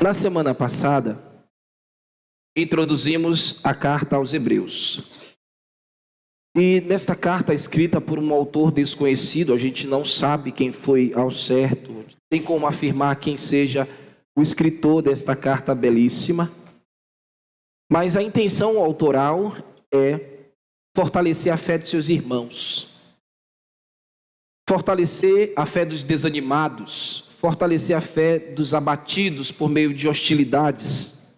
Na semana passada, introduzimos a carta aos Hebreus. E nesta carta, escrita por um autor desconhecido, a gente não sabe quem foi ao certo, tem como afirmar quem seja o escritor desta carta belíssima, mas a intenção autoral é fortalecer a fé de seus irmãos, fortalecer a fé dos desanimados, fortalecer a fé dos abatidos por meio de hostilidades.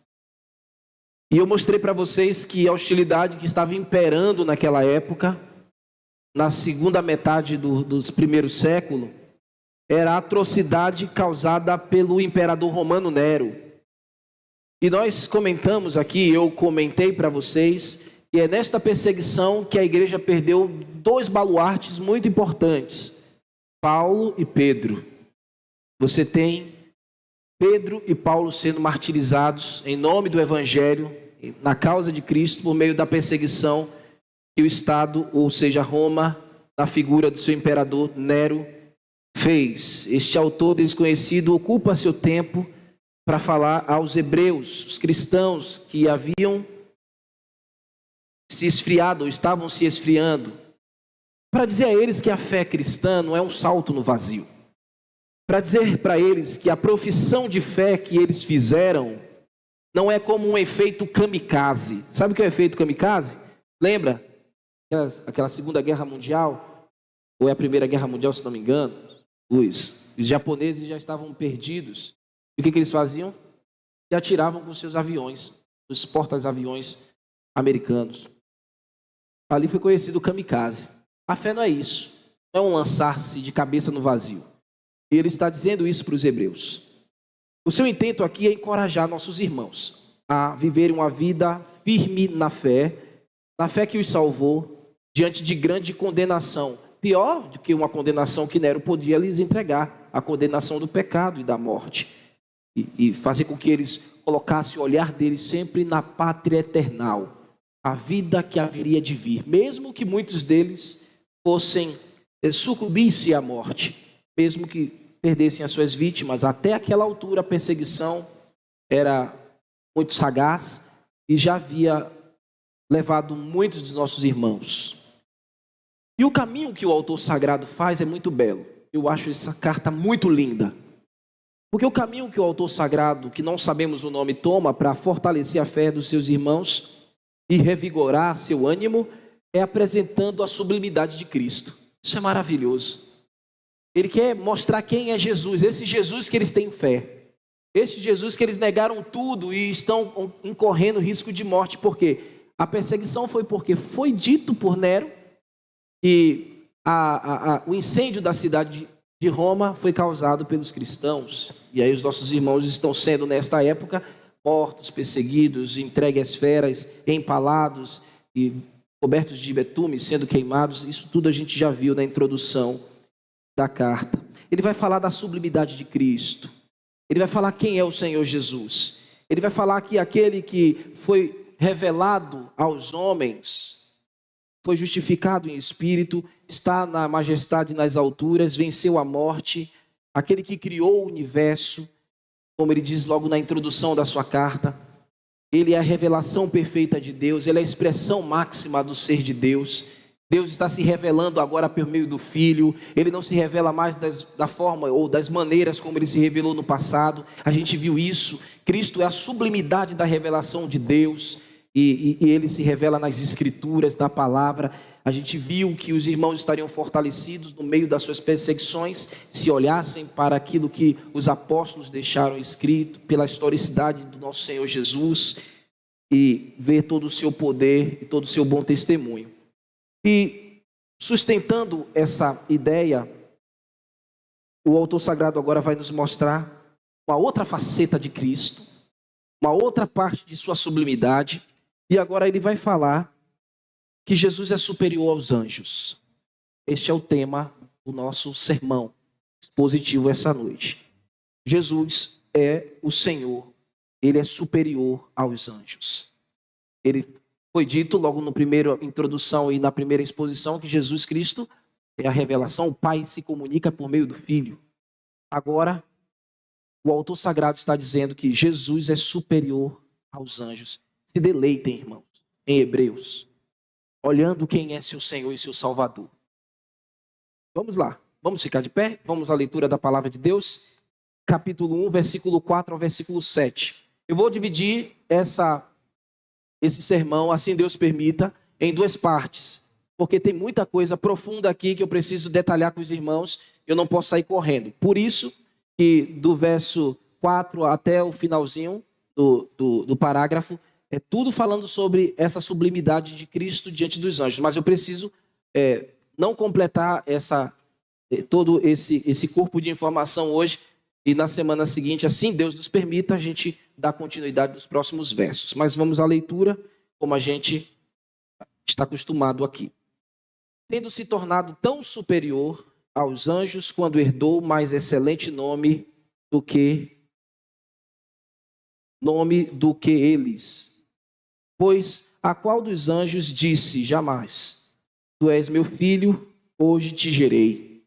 E eu mostrei para vocês que a hostilidade que estava imperando naquela época, na segunda metade dos primeiros séculos, era a atrocidade causada pelo imperador romano Nero. E nós comentamos aqui, eu comentei para vocês, que é nesta perseguição que a igreja perdeu dois baluartes muito importantes, Paulo e Pedro. Você tem Pedro e Paulo sendo martirizados em nome do Evangelho, na causa de Cristo, por meio da perseguição que o Estado, ou seja, Roma, na figura do seu imperador Nero, fez. Este autor desconhecido ocupa seu tempo para falar aos hebreus, os cristãos que haviam se esfriado, ou estavam se esfriando, para dizer a eles que a fé cristã não é um salto no vazio. Para dizer para eles que a profissão de fé que eles fizeram não é como um efeito kamikaze. Sabe o que é o efeito kamikaze? Lembra? Aquela Segunda Guerra Mundial, ou é a Primeira Guerra Mundial, se não me engano, os japoneses já estavam perdidos. E o que eles faziam? E atiravam com seus aviões, os porta-aviões americanos. Ali foi conhecido o kamikaze. A fé não é isso. Não é um lançar-se de cabeça no vazio. E ele está dizendo isso para os hebreus. O seu intento aqui é encorajar nossos irmãos a viverem uma vida firme na fé que os salvou diante de grande condenação. Pior do que uma condenação que Nero podia lhes entregar, a condenação do pecado e da morte. E fazer com que eles colocassem o olhar deles sempre na pátria eternal, a vida que haveria de vir, mesmo que muitos deles fossem sucumbissem à morte, mesmo que perdessem as suas vítimas. Até aquela altura a perseguição era muito sagaz e já havia levado muitos dos nossos irmãos. E o caminho que o autor sagrado faz é muito belo. Eu acho essa carta muito linda. Porque o caminho que o autor sagrado, que não sabemos o nome, toma para fortalecer a fé dos seus irmãos e revigorar seu ânimo, é apresentando a sublimidade de Cristo. Isso é maravilhoso. Ele quer mostrar quem é Jesus, esse Jesus que eles têm fé. Esse Jesus que eles negaram tudo e estão incorrendo risco de morte. Por quê? A perseguição foi porque foi dito por Nero que o incêndio da cidade de Roma foi causado pelos cristãos. E aí os nossos irmãos estão sendo, nesta época, mortos, perseguidos, entregues às feras, empalados e cobertos de betume, sendo queimados. Isso tudo a gente já viu na introdução da carta. Ele vai falar da sublimidade de Cristo. Ele vai falar quem é o Senhor Jesus. Ele vai falar que aquele que foi revelado aos homens, foi justificado em espírito, está na majestade nas alturas, venceu a morte, aquele que criou o universo, como ele diz logo na introdução da sua carta. Ele é a revelação perfeita de Deus, ele é a expressão máxima do ser de Deus. Deus está se revelando agora por meio do Filho. Ele não se revela mais da forma ou das maneiras como ele se revelou no passado. A gente viu isso. Cristo é a sublimidade da revelação de Deus. E ele se revela nas Escrituras, na palavra. A gente viu que os irmãos estariam fortalecidos no meio das suas perseguições, se olhassem para aquilo que os apóstolos deixaram escrito, pela historicidade do nosso Senhor Jesus, e ver todo o seu poder e todo o seu bom testemunho. E sustentando essa ideia, o autor sagrado agora vai nos mostrar uma outra faceta de Cristo, uma outra parte de sua sublimidade, e agora ele vai falar que Jesus é superior aos anjos. Este é o tema do nosso sermão expositivo essa noite. Jesus é o Senhor, ele é superior aos anjos. Ele foi dito logo na primeira introdução e na primeira exposição que Jesus Cristo é a revelação, o Pai se comunica por meio do Filho. Agora, o autor sagrado está dizendo que Jesus é superior aos anjos. Se deleitem, irmãos, em Hebreus, olhando quem é seu Senhor e seu Salvador. Vamos lá, vamos ficar de pé? Vamos à leitura da palavra de Deus, capítulo 1, versículo 4 ao versículo 7. Eu vou dividir esse sermão, assim Deus permita, em duas partes, porque tem muita coisa profunda aqui que eu preciso detalhar com os irmãos, eu não posso sair correndo. Por isso que do verso 4 até o finalzinho do parágrafo, é tudo falando sobre essa sublimidade de Cristo diante dos anjos. Mas eu preciso não completar todo esse corpo de informação hoje, e na semana seguinte, assim Deus nos permita, a gente dá continuidade nos próximos versos. Mas vamos à leitura, como a gente está acostumado aqui. Tendo se tornado tão superior aos anjos, quando herdou mais excelente nome do que eles. Pois a qual dos anjos disse jamais: Tu és meu filho, hoje te gerei.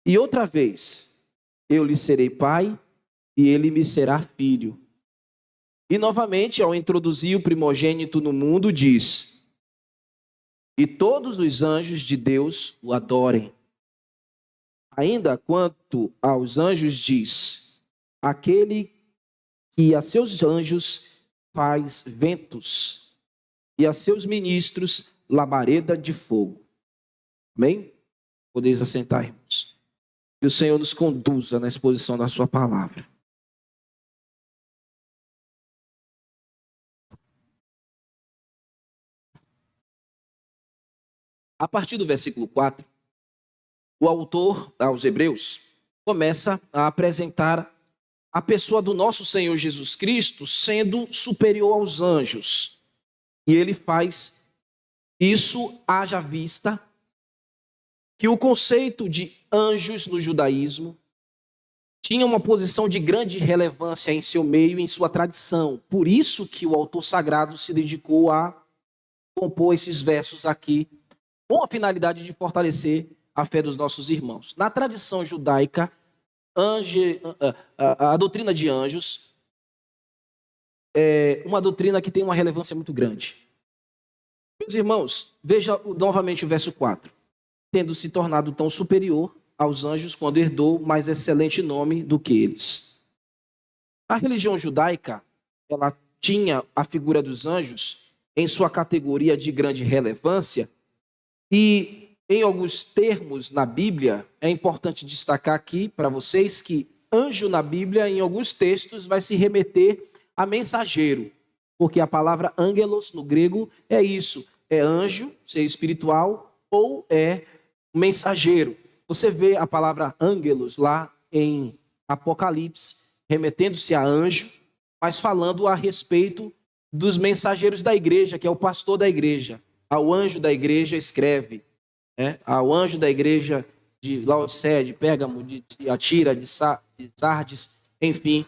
E outra vez, eu lhe serei pai, e ele me será filho. E novamente, ao introduzir o primogênito no mundo, diz: E todos os anjos de Deus o adorem. Ainda quanto aos anjos diz: Aquele que a seus anjos faz ventos, e a seus ministros labareda de fogo. Amém? Podeis assentar, irmãos. Que o Senhor nos conduza na exposição da sua palavra. A partir do versículo 4, o autor, aos Hebreus, começa a apresentar a pessoa do nosso Senhor Jesus Cristo sendo superior aos anjos. E ele faz isso haja vista que o conceito de anjos no judaísmo tinha uma posição de grande relevância em seu meio e em sua tradição. Por isso que o autor sagrado se dedicou a compor esses versos aqui, com a finalidade de fortalecer a fé dos nossos irmãos. Na tradição judaica, a doutrina de anjos é uma doutrina que tem uma relevância muito grande. Meus irmãos, veja novamente o verso 4. Tendo se tornado tão superior aos anjos quando herdou mais excelente nome do que eles. A religião judaica, ela tinha a figura dos anjos em sua categoria de grande relevância e, em alguns termos na Bíblia, é importante destacar aqui para vocês que anjo na Bíblia, em alguns textos, vai se remeter a mensageiro, porque a palavra angelos no grego é isso, é anjo, ser espiritual, ou é mensageiro. Você vê a palavra angelos lá em Apocalipse, remetendo-se a anjo, mas falando a respeito dos mensageiros da igreja, que é o pastor da igreja. Ao anjo da igreja escreve, ao anjo da igreja de Laodiceia, de Pérgamo, de Tiatira, de Sardes, enfim.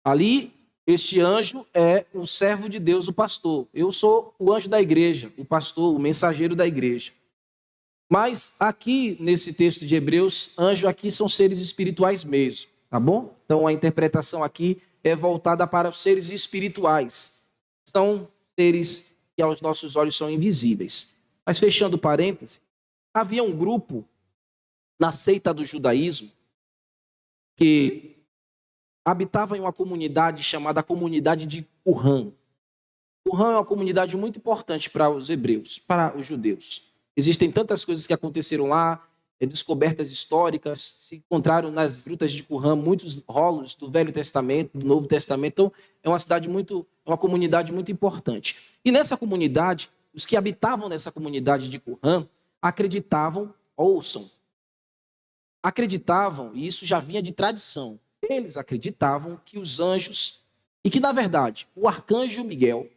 Ali, este anjo é um servo de Deus, o pastor. Eu sou o anjo da igreja, o pastor, o mensageiro da igreja. Mas aqui, nesse texto de Hebreus, anjo aqui são seres espirituais mesmo, tá bom? Então a interpretação aqui é voltada para os seres espirituais. São seres que aos nossos olhos são invisíveis. Mas fechando parênteses, havia um grupo na seita do judaísmo que habitava em uma comunidade chamada comunidade de Qumran. Qumran é uma comunidade muito importante para os hebreus, para os judeus. Existem tantas coisas que aconteceram lá, descobertas históricas, se encontraram nas grutas de Qumran muitos rolos do Velho Testamento, do Novo Testamento. Então, é uma comunidade muito importante. E nessa comunidade, os que habitavam nessa comunidade de Qumran acreditavam, e isso já vinha de tradição, eles acreditavam que os anjos, e que na verdade, o arcanjo Miguel,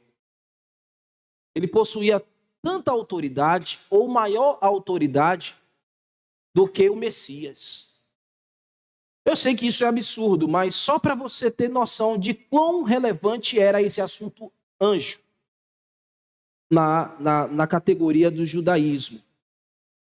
ele possuía tanta autoridade, ou maior autoridade, do que o Messias. Eu sei que isso é absurdo, mas só para você ter noção de quão relevante era esse assunto anjo na categoria do judaísmo.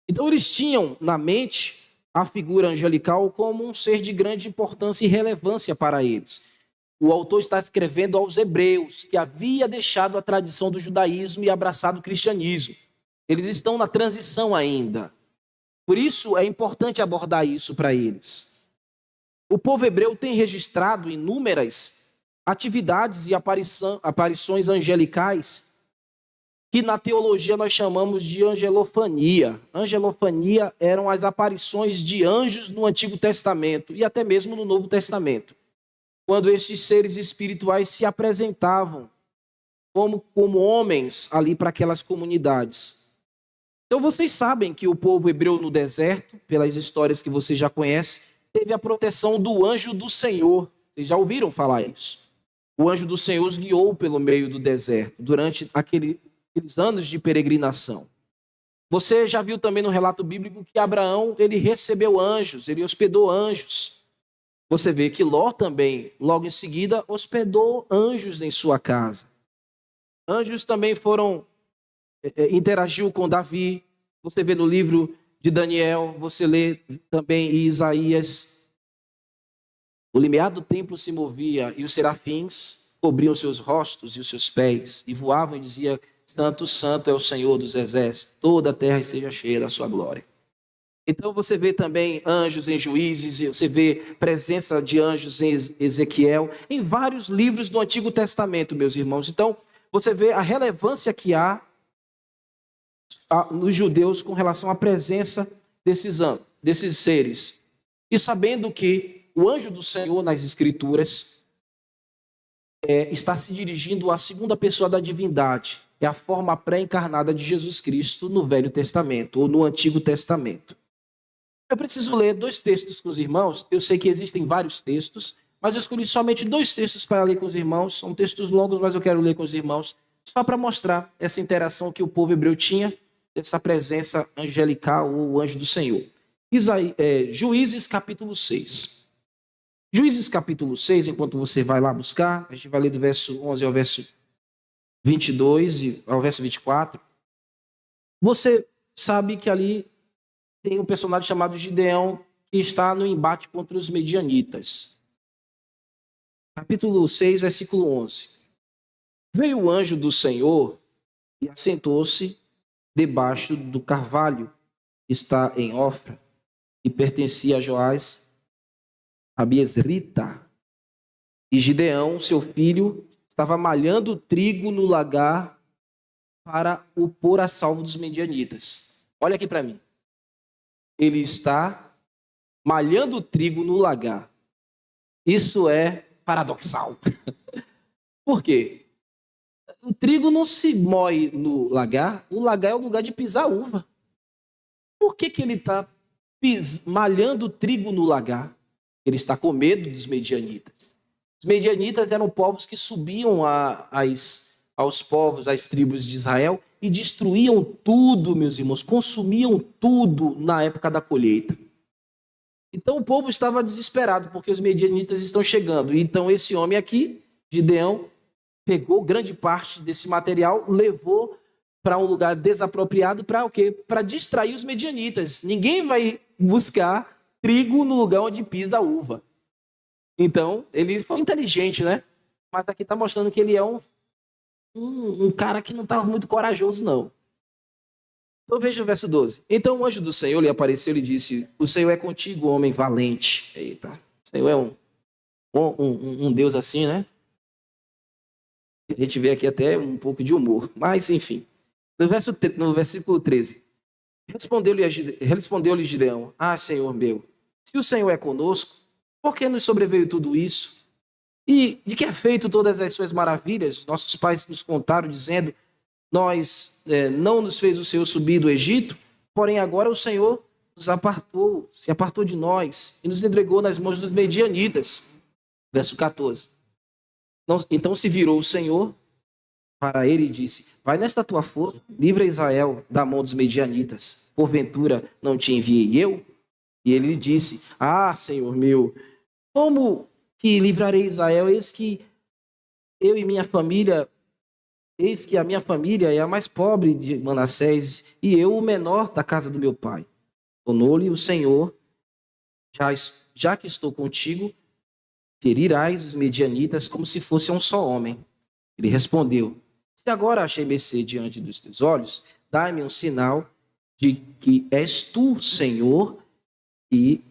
Então eles tinham na mente a figura angelical como um ser de grande importância e relevância para eles. O autor está escrevendo aos hebreus, que havia deixado a tradição do judaísmo e abraçado o cristianismo. Eles estão na transição ainda. Por isso é importante abordar isso para eles. O povo hebreu tem registrado inúmeras atividades e aparições angelicais que na teologia nós chamamos de angelofania. Angelofania eram as aparições de anjos no Antigo Testamento e até mesmo no Novo Testamento, quando estes seres espirituais se apresentavam como homens ali para aquelas comunidades. Então vocês sabem que o povo hebreu no deserto, pelas histórias que vocês já conhecem, teve a proteção do anjo do Senhor. Vocês já ouviram falar isso? O anjo do Senhor os guiou pelo meio do deserto durante aqueles anos de peregrinação. Você já viu também no relato bíblico que Abraão, ele recebeu anjos, ele hospedou anjos. Você vê que Ló também, logo em seguida, hospedou anjos em sua casa. Anjos também interagiu com Davi. Você vê no livro de Daniel, você lê também em Isaías. O limiar do templo se movia e os serafins cobriam seus rostos e os seus pés e voavam e diziam: Santo, Santo é o Senhor dos exércitos, toda a terra esteja cheia da sua glória. Então você vê também anjos em Juízes, você vê presença de anjos em Ezequiel, em vários livros do Antigo Testamento, meus irmãos. Então você vê a relevância que há nos judeus com relação à presença desses seres. E sabendo que o anjo do Senhor nas Escrituras está se dirigindo à segunda pessoa da divindade. É a forma pré-encarnada de Jesus Cristo no Velho Testamento ou no Antigo Testamento. Eu preciso ler 2 textos com os irmãos. Eu sei que existem vários textos, mas eu escolhi somente 2 textos para ler com os irmãos. São textos longos, mas eu quero ler com os irmãos, só para mostrar essa interação que o povo hebreu tinha, essa presença angelical ou o anjo do Senhor. Juízes capítulo 6. Juízes capítulo 6, enquanto você vai lá buscar, a gente vai ler do verso 11 ao verso 22 e ao verso 24. Você sabe que ali tem um personagem chamado Gideão que está no embate contra os medianitas. Capítulo 6, versículo 11. Veio o anjo do Senhor e assentou-se debaixo do carvalho que está em Ofra e pertencia a Joás, a Biesrita. E Gideão, seu filho, estava malhando trigo no lagar para o pôr a salvo dos medianitas. Olha aqui para mim. Ele está malhando trigo no lagar. Isso é paradoxal. Por quê? O trigo não se moe no lagar. O lagar é o lugar de pisar uva. Por que ele está malhando trigo no lagar? Ele está com medo dos medianitas. Os medianitas eram povos que subiam aos povos, às tribos de Israel, e destruíam tudo, meus irmãos, consumiam tudo na época da colheita. Então o povo estava desesperado, porque os medianitas estão chegando. Então esse homem aqui, Gideão, pegou grande parte desse material, levou para um lugar desapropriado, para o quê? Para distrair os medianitas. Ninguém vai buscar trigo no lugar onde pisa a uva. Então, ele foi inteligente, né? Mas aqui está mostrando que ele é um cara que não estava muito corajoso, não. Então veja o verso 12. Então o anjo do Senhor lhe apareceu e disse: O Senhor é contigo, homem valente. Eita, o Senhor é um Deus assim, né? A gente vê aqui até um pouco de humor. Mas, enfim. No versículo 13. Respondeu-lhe Gideão: Ah, Senhor meu, se o Senhor é conosco, por que nos sobreveio tudo isso? E de que é feito todas as suas maravilhas? Nossos pais nos contaram, dizendo: não nos fez o Senhor subir do Egito, porém agora o Senhor se apartou de nós e nos entregou nas mãos dos medianitas. Verso 14. Então se virou o Senhor para ele e disse: Vai nesta tua força, livra Israel da mão dos medianitas. Porventura não te enviei eu? E ele lhe disse: Ah, Senhor meu, como que livrarei Israel? Eis que a minha família é a mais pobre de Manassés, e eu o menor da casa do meu pai. Tornou-lhe o Senhor já que estou contigo, ferirás os medianitas como se fosse um só homem. Ele respondeu: se agora achei mercê diante dos teus olhos, dai-me um sinal de que és tu, Senhor, que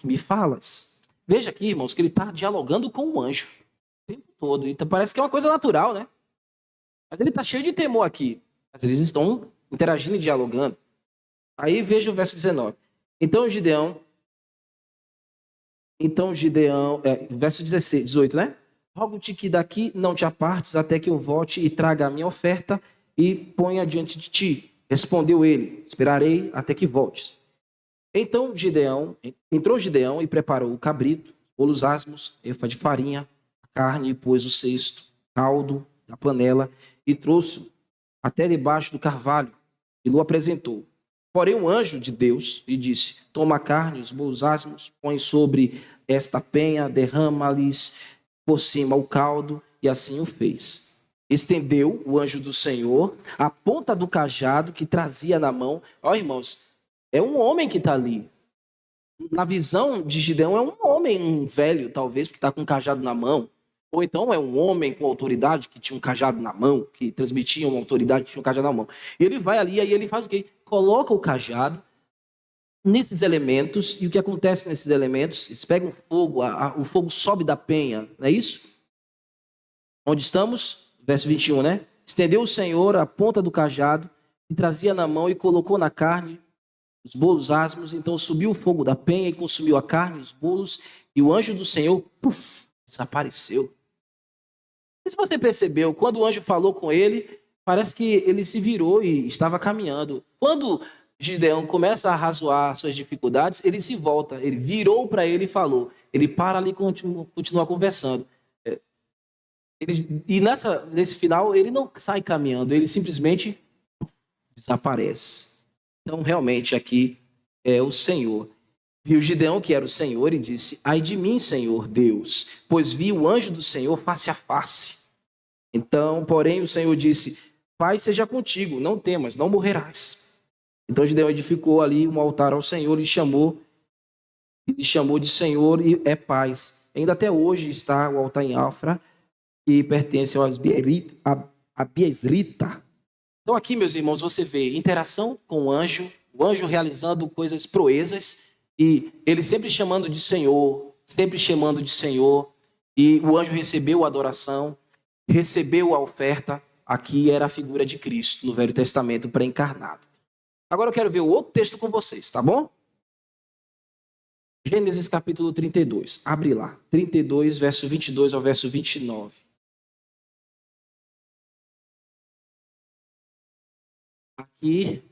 me falas. Veja aqui, irmãos, que ele está dialogando com o anjo o tempo todo. Então parece que é uma coisa natural, né? Mas ele está cheio de temor aqui. Mas eles estão interagindo e dialogando. Aí veja o verso 19. Verso 16, 18, né? Rogo-te que daqui não te apartes até que eu volte e traga a minha oferta e ponha diante de ti. Respondeu ele: esperarei até que voltes. Então entrou Gideão e preparou o cabrito, bolos asmos, efa de farinha, a carne, e pôs o cesto, caldo da panela e trouxe até debaixo do carvalho e o apresentou. Porém, um anjo de Deus lhe disse: toma a carne, os bolos asmos, põe sobre esta penha, derrama-lhes por cima o caldo, e assim o fez. Estendeu o anjo do Senhor a ponta do cajado que trazia na mão. Ó, irmãos, é um homem que está ali. Na visão de Gideão, é um homem, um velho, talvez, que está com um cajado na mão. Ou então é um homem com autoridade que tinha um cajado na mão, que transmitia uma autoridade que tinha um cajado na mão. E ele vai ali, aí ele faz o quê? Coloca o cajado nesses elementos, e o que acontece nesses elementos? Eles pegam fogo, o fogo sobe da penha, não é isso? Onde estamos? Verso 21, né? Estendeu o Senhor a ponta do cajado, e trazia na mão e colocou na carne os bolos asmos, então subiu o fogo da penha e consumiu a carne, os bolos, e o anjo do Senhor, desapareceu. E se você percebeu, quando o anjo falou com ele, parece que ele se virou e estava caminhando. Quando Gideão começa a razoar suas dificuldades, ele se volta, ele virou para ele e falou. Ele para ali e continua conversando. Nesse final, ele não sai caminhando, ele simplesmente desaparece. Então, realmente, aqui é o Senhor. Viu Gideão que era o Senhor e disse: ai de mim, Senhor Deus, pois vi o anjo do Senhor face a face. Então, porém, o Senhor disse: Pai seja contigo, não temas, não morrerás. Então Gideão edificou ali um altar ao Senhor e chamou de Senhor e é paz. Ainda até hoje está o altar em Ofra, que pertence a Biesrita. Então aqui, meus irmãos, você vê interação com o anjo realizando coisas proezas, e ele sempre chamando de Senhor, e o anjo recebeu a adoração, recebeu a oferta. Aqui era a figura de Cristo no Velho Testamento pré-encarnado. Agora eu quero ver o outro texto com vocês, tá bom? Gênesis capítulo 32, abre lá, 32, verso 22 ao verso 29. Aqui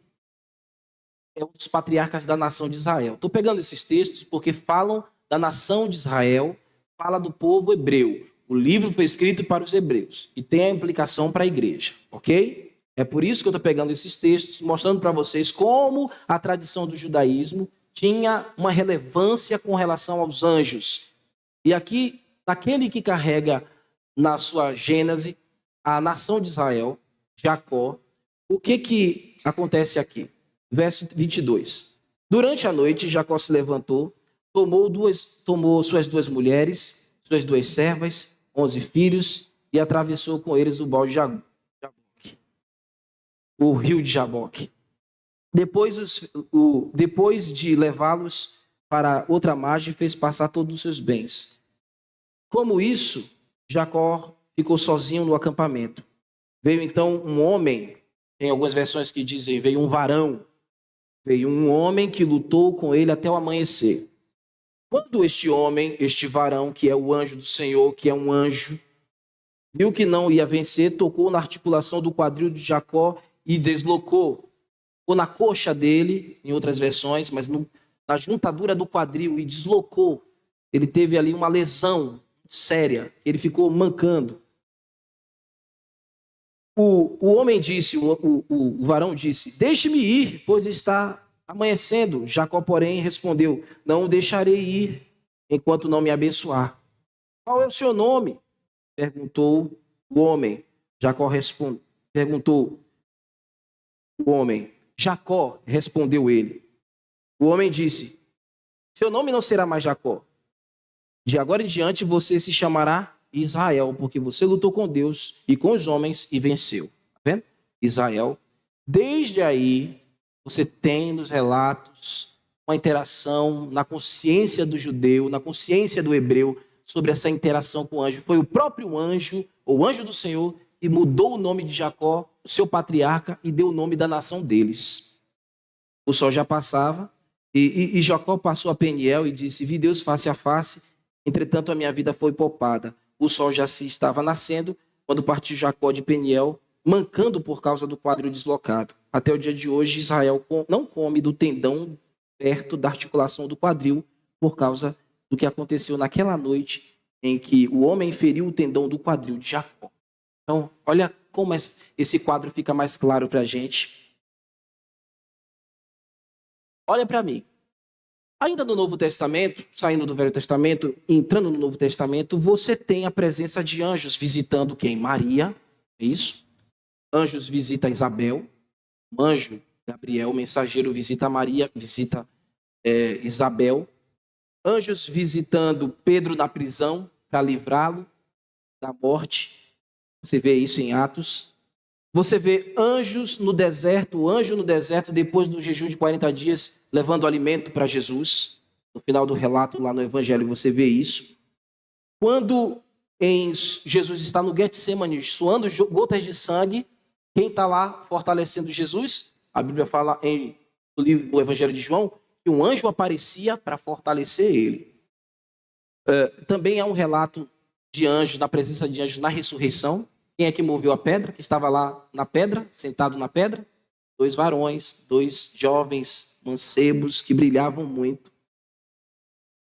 é um dos patriarcas da nação de Israel. Estou pegando esses textos porque falam da nação de Israel, fala do povo hebreu. O livro foi escrito para os hebreus e tem a implicação para a igreja, ok? É por isso que eu estou pegando esses textos, mostrando para vocês como a tradição do judaísmo tinha uma relevância com relação aos anjos. E aqui, daquele que carrega na sua gênese a nação de Israel, Jacó, o que acontece aqui? Verso 22. Durante a noite, Jacó se levantou, tomou suas duas mulheres, suas duas servas, 11 filhos, e atravessou com eles o balde de Jaboque, o rio de Jaboque. Depois de levá-los para outra margem, fez passar todos os seus bens. Como isso, Jacó ficou sozinho no acampamento. Veio então um homem, tem algumas versões que dizem, veio um varão, veio um homem que lutou com ele até o amanhecer. Quando este varão, que é o anjo do Senhor, que é um anjo, viu que não ia vencer, tocou na articulação do quadril de Jacó e deslocou. Ou na coxa dele, em outras versões, mas na juntadura do quadril, e deslocou. Ele teve ali uma lesão séria, ele ficou mancando. O homem disse, o varão disse: deixe-me ir, pois está amanhecendo. Jacó, porém, respondeu: não o deixarei ir, enquanto não me abençoar. Qual é o seu nome? Perguntou o homem. Perguntou o homem. Jacó, respondeu ele. O homem disse: Seu nome não será mais Jacó. De agora em diante você se chamará Israel, porque você lutou com Deus e com os homens e venceu. Tá vendo? Israel. Desde aí, você tem nos relatos uma interação na consciência do judeu, na consciência do hebreu, sobre essa interação com o anjo. Foi o próprio anjo, ou anjo do Senhor, que mudou o nome de Jacó, o seu patriarca, e deu o nome da nação deles. O sol já passava, e Jacó passou a Peniel e disse: vi Deus face a face, entretanto a minha vida foi poupada. O sol já se estava nascendo, quando partiu Jacó de Peniel, mancando por causa do quadril deslocado. Até o dia de hoje, Israel não come do tendão perto da articulação do quadril, por causa do que aconteceu naquela noite em que o homem feriu o tendão do quadril de Jacó. Então, olha como esse quadro fica mais claro para a gente. Olha para mim. Ainda no Novo Testamento, saindo do Velho Testamento, entrando no Novo Testamento, você tem a presença de anjos visitando quem? Maria, é isso? Anjos visita Isabel, o anjo Gabriel, o mensageiro, visita Maria, visita Isabel. Anjos visitando Pedro na prisão para livrá-lo da morte. Você vê isso em Atos. Você vê anjos no deserto, o anjo no deserto, depois do jejum de 40 dias, levando alimento para Jesus. No final do relato, lá no Evangelho, você vê isso. Quando Jesus está no Getsemane, suando gotas de sangue, quem está lá fortalecendo Jesus? A Bíblia fala no Evangelho de João que um anjo aparecia para fortalecer ele. Também há um relato de anjos, na presença de anjos na ressurreição. Quem é que moveu a pedra? Que estava lá na pedra, sentado na pedra? 2 varões, 2 jovens mancebos que brilhavam muito.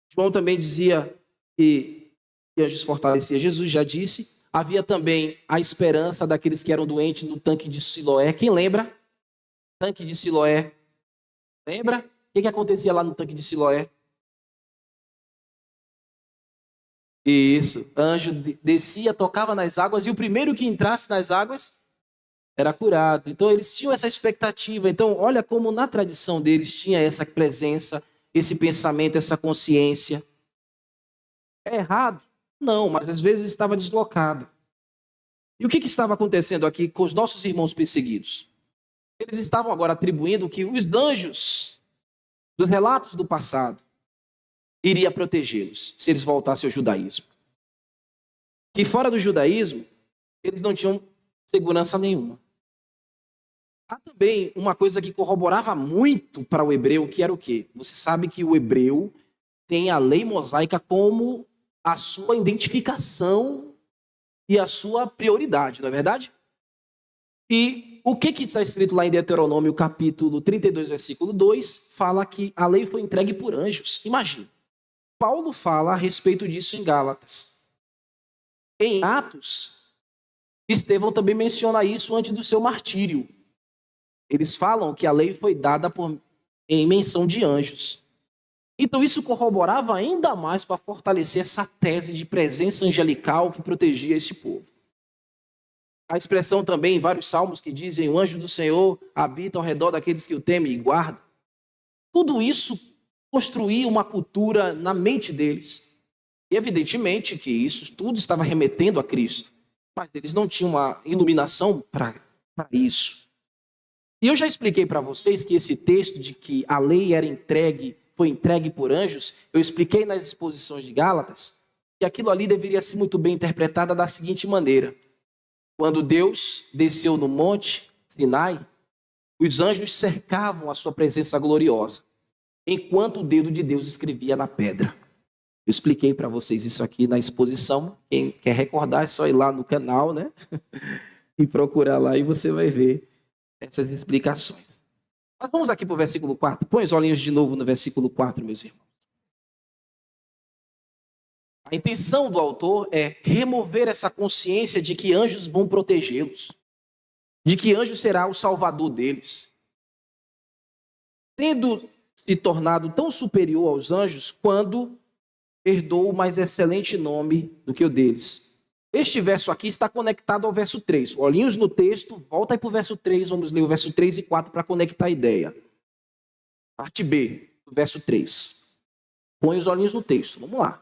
João também dizia que anjos fortaleciam. Jesus já disse. Havia também a esperança daqueles que eram doentes no tanque de Siloé. Quem lembra? Tanque de Siloé. Lembra? O que acontecia lá no tanque de Siloé? Isso, anjo descia, tocava nas águas, e o primeiro que entrasse nas águas era curado. Então eles tinham essa expectativa. Então olha como na tradição deles tinha essa presença, esse pensamento, essa consciência. É errado? Não, mas às vezes estava deslocado. E o que estava acontecendo aqui com os nossos irmãos perseguidos? Eles estavam agora atribuindo que os anjos dos relatos do passado iria protegê-los se eles voltassem ao judaísmo. Que fora do judaísmo, eles não tinham segurança nenhuma. Há também uma coisa que corroborava muito para o hebreu, que era o quê? Você sabe que o hebreu tem a lei mosaica como a sua identificação e a sua prioridade, não é verdade? E o que está escrito lá em Deuteronômio, capítulo 32, versículo 2, fala que a lei foi entregue por anjos. Imagina. Paulo fala a respeito disso em Gálatas. Em Atos, Estevão também menciona isso antes do seu martírio. Eles falam que a lei foi dada em menção de anjos. Então isso corroborava ainda mais para fortalecer essa tese de presença angelical que protegia esse povo. A expressão também em vários salmos que dizem: o anjo do Senhor habita ao redor daqueles que o temem e guardam. Tudo isso construía uma cultura na mente deles. E evidentemente que isso tudo estava remetendo a Cristo. Mas eles não tinham uma iluminação para isso. E eu já expliquei para vocês que esse texto de que a lei foi entregue por anjos, eu expliquei nas exposições de Gálatas, que aquilo ali deveria ser muito bem interpretada da seguinte maneira. Quando Deus desceu no monte Sinai, os anjos cercavam a sua presença gloriosa, enquanto o dedo de Deus escrevia na pedra. Eu expliquei para vocês isso aqui na exposição. Quem quer recordar é só ir lá no canal, né? E procurar lá e você vai ver essas explicações. Mas vamos aqui para o versículo 4. Põe os olhinhos de novo no versículo 4, meus irmãos. A intenção do autor é remover essa consciência de que anjos vão protegê-los, de que anjo será o salvador deles. Tendo se tornado tão superior aos anjos quando herdou o mais excelente nome do que o deles. Este verso aqui está conectado ao verso 3. Olhinhos no texto, volta aí para o verso 3, vamos ler o verso 3 e 4 para conectar a ideia. Parte B, do verso 3. Põe os olhinhos no texto, vamos lá.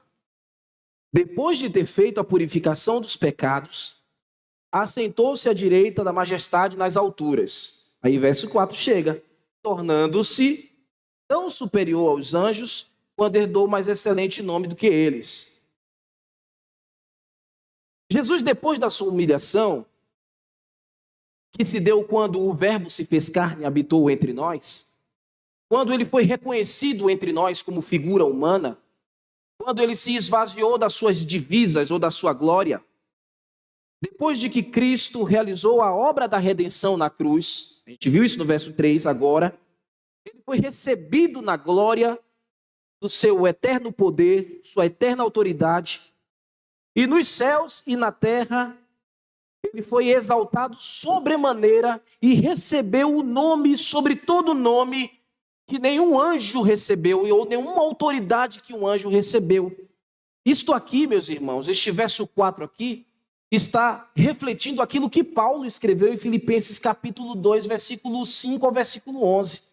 Depois de ter feito a purificação dos pecados, assentou-se à direita da majestade nas alturas. Aí verso 4 chega, tornando-se tão superior aos anjos, quando herdou mais excelente nome do que eles. Jesus, depois da sua humilhação, que se deu quando o Verbo se fez carne e habitou entre nós, quando ele foi reconhecido entre nós como figura humana, quando ele se esvaziou das suas divisas ou da sua glória, depois de que Cristo realizou a obra da redenção na cruz, a gente viu isso no verso 3 agora, ele foi recebido na glória do seu eterno poder, sua eterna autoridade, e nos céus e na terra, ele foi exaltado sobremaneira e recebeu o nome sobre todo nome que nenhum anjo recebeu, ou nenhuma autoridade que um anjo recebeu. Isto aqui, meus irmãos, este verso 4 aqui, está refletindo aquilo que Paulo escreveu em Filipenses capítulo 2, versículo 5 ao versículo 11.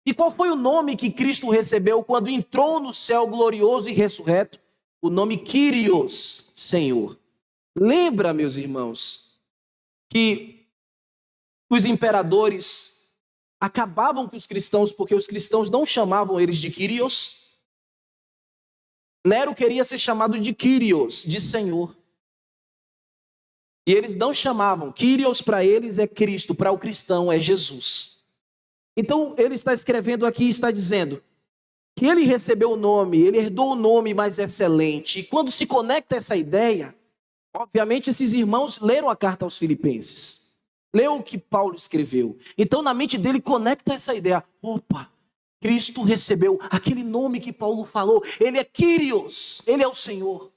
E qual foi o nome que Cristo recebeu quando entrou no céu glorioso e ressurreto? O nome Kyrios, Senhor. Lembra, meus irmãos, que os imperadores acabavam com os cristãos porque os cristãos não chamavam eles de Kyrios? Nero queria ser chamado de Kyrios, de Senhor. E eles não chamavam. Kyrios para eles é Cristo, para o cristão é Jesus. Então ele está escrevendo aqui, está dizendo que ele recebeu o nome, ele herdou o nome mais excelente. E quando se conecta essa ideia, obviamente esses irmãos leram a carta aos Filipenses. Leu o que Paulo escreveu. Então na mente dele conecta essa ideia. Opa, Cristo recebeu aquele nome que Paulo falou. Ele é Kyrios, ele é o Senhor.